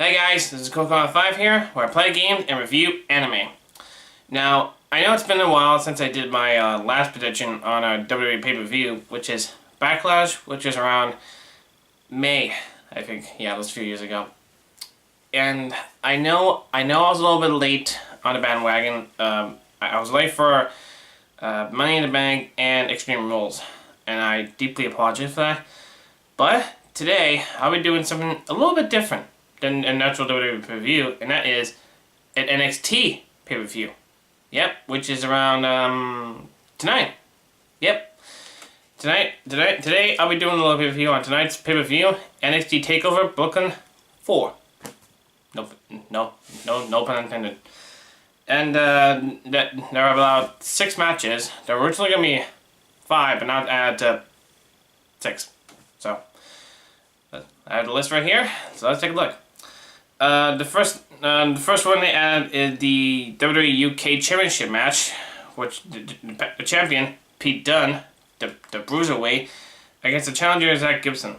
Hey guys, this is Coco5 here, where I play games and review anime. Now, I know it's been a while since I did my last prediction on a WWE pay-per-view, which is Backlash, which is around May, I think. Yeah, it was a few years ago. And I know I was a little bit late on the bandwagon. I was late for Money in the Bank and Extreme Rules, and I deeply apologize for that. But today, I'll be doing something a little bit different than a natural WWE pay-per-view, and that is an NXT pay-per-view. Yep, which is around tonight. Yep. Today I'll be doing a little pay-per-view on tonight's pay-per-view, NXT Takeover Brooklyn 4. No pun intended. And there are about 6 matches. There were originally gonna be 5, but now added to 6. So I have the list right here. So let's take a look. The first one they added is the WWE UK Championship match, which the champion Pete Dunne, the Bruiserweight, against the challenger Zach Gibson.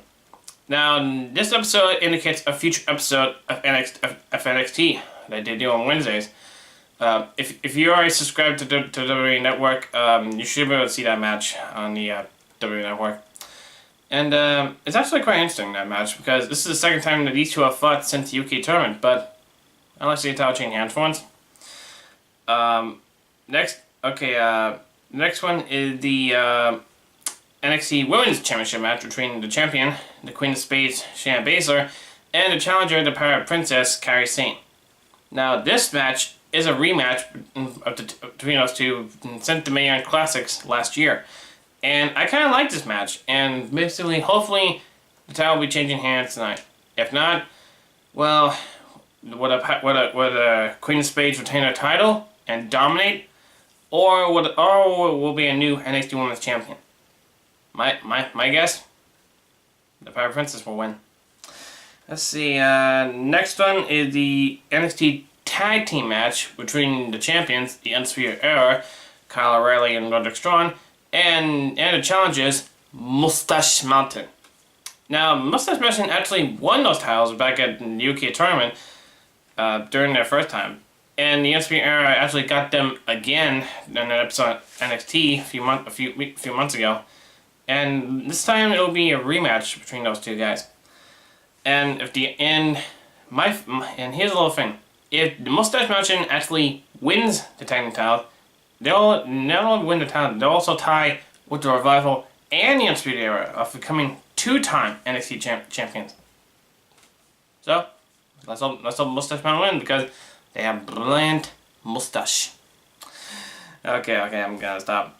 Now, this episode indicates a future episode of NXT that they do on Wednesdays. If you already subscribed to WWE Network, you should be able to see that match on the WWE Network. And it's actually quite interesting, that match, because this is the second time that these two have fought since the UK tournament, but I'd like to see a title change hands for once. Next one is the NXT Women's Championship match between the champion, the Queen of Spades, Shayna Baszler, and the challenger, the Pirate Princess, Kairi Sane. Now, this match is a rematch between those two sent to Mayan Classics last year. And I kind of like this match, and basically, hopefully, the title will be changing hands tonight. If not, well, would a Queen of Spades retain her title and dominate, or will be a new NXT Women's Champion? My guess, the Pirate Princess will win. Let's see. Next one is the NXT Tag Team match between the champions, the Undisputed Era, Kyle O'Reilly and Roderick Strong, and the challengers, Mustache Mountain. Now, Mustache Mountain actually won those titles back at the UK tournament during their first time. And the Undisputed Era actually got them again in an episode of NXT a few months ago. And this time it will be a rematch between those two guys. And here's a little thing. If the Mustache Mountain actually wins the tag team title, they'll not only win the title, they'll also tie with the Revival and the Undisputed Era of becoming 2-time NXT champions. So, let's hope Mustache Mountain win, because they have brilliant mustache. Okay, I'm gonna stop.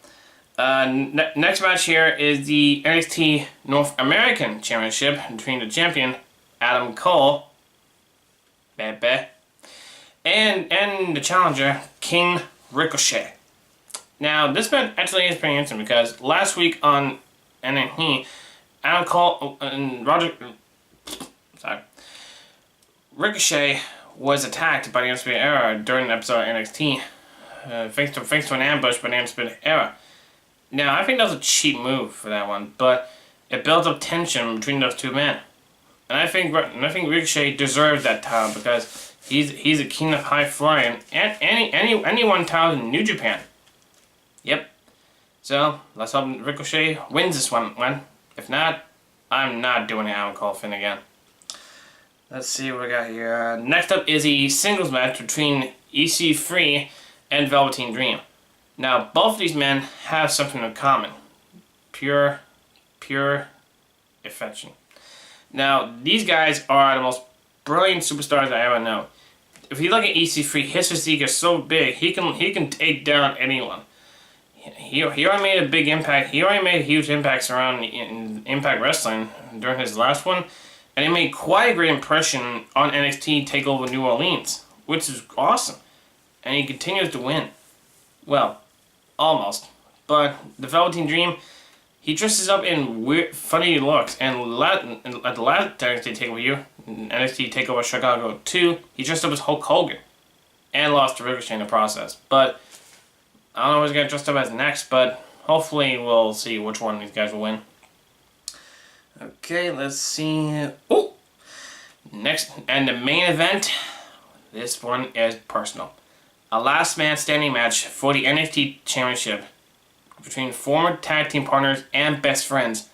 Next match here is the NXT North American Championship between the champion, Adam Cole, and the challenger, King Ricochet. Now, this match actually is pretty interesting, because last week on NXT, Adam Cole and Ricochet was attacked by the Undisputed Era during the episode of NXT, thanks to an ambush by the Undisputed Era. Now, I think that was a cheap move for that one, but it built up tension between those two men, and I think Ricochet deserves that title, because he's a king of high flying, and anyone title in New Japan. Yep. So, let's hope Ricochet wins this one. If not, I'm not doing the Adam Cole thing again. Let's see what we got here. Next up is a singles match between EC3 and Velveteen Dream. Now, both of these men have something in common. Pure affection. Now, these guys are the most brilliant superstars I ever know. If you look at EC3, his physique is so big, he can take down anyone. He already made a big impact. He already made huge impacts around in Impact Wrestling during his last one, and he made quite a great impression on NXT Takeover New Orleans, which is awesome. And he continues to win. Well, almost. But the Velveteen Dream, he dresses up in weird, funny looks. And at the last NXT Takeover NXT Takeover Chicago 2, he dressed up as Hulk Hogan, and lost to Ricochet in the process. But I don't know who's going to dress up as next, but hopefully we'll see which one of these guys will win. Okay, let's see. Oh! Next, and the main event, this one is personal. A last man standing match for the NXT Championship between former tag team partners and best friends,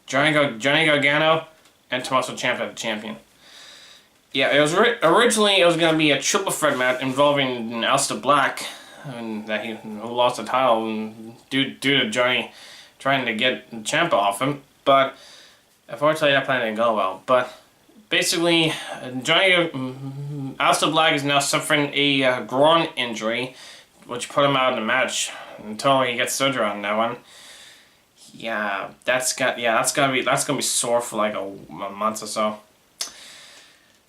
Johnny Gargano and Tommaso Ciampa, the champion. Yeah, it was originally it was going to be a triple threat match involving Aleister Black, and who lost the title due to Johnny trying to get Ciampa off him, but unfortunately that plan didn't go well. But basically, Aleister Black is now suffering a groin injury, which put him out of the match until he gets surgery on that one. Yeah, that's gonna be sore for like a month or so.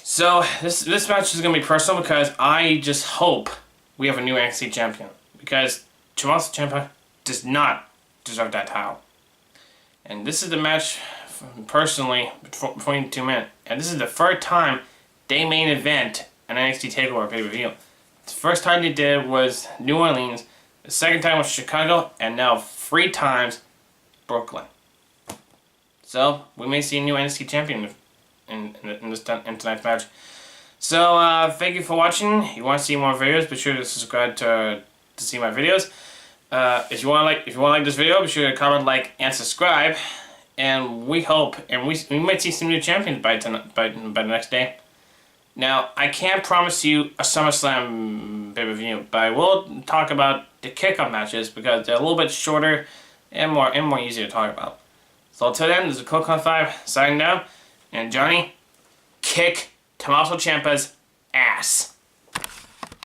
So this match is gonna be personal because I just hope we have a new NXT champion, because Tommaso Ciampa does not deserve that title. And this is the match, personally, between the two men. And this is the third time they main event an NXT Takeover pay-per-view. The first time they did was New Orleans, the second time was Chicago, and now 3 times Brooklyn. So we may see a new NXT champion in tonight's match. So thank you for watching. If you want to see more videos, be sure to subscribe to see my videos. If you want to like this video, be sure to comment, like, and subscribe. And we hope, and we might see some new champions by the next day. Now, I can't promise you a SummerSlam pay-per-view, but I will talk about the kickoff matches because they're a little bit shorter and more easy to talk about. So until then, this is Coke5 signing out, and Johnny, kick Tommaso Ciampa's ass.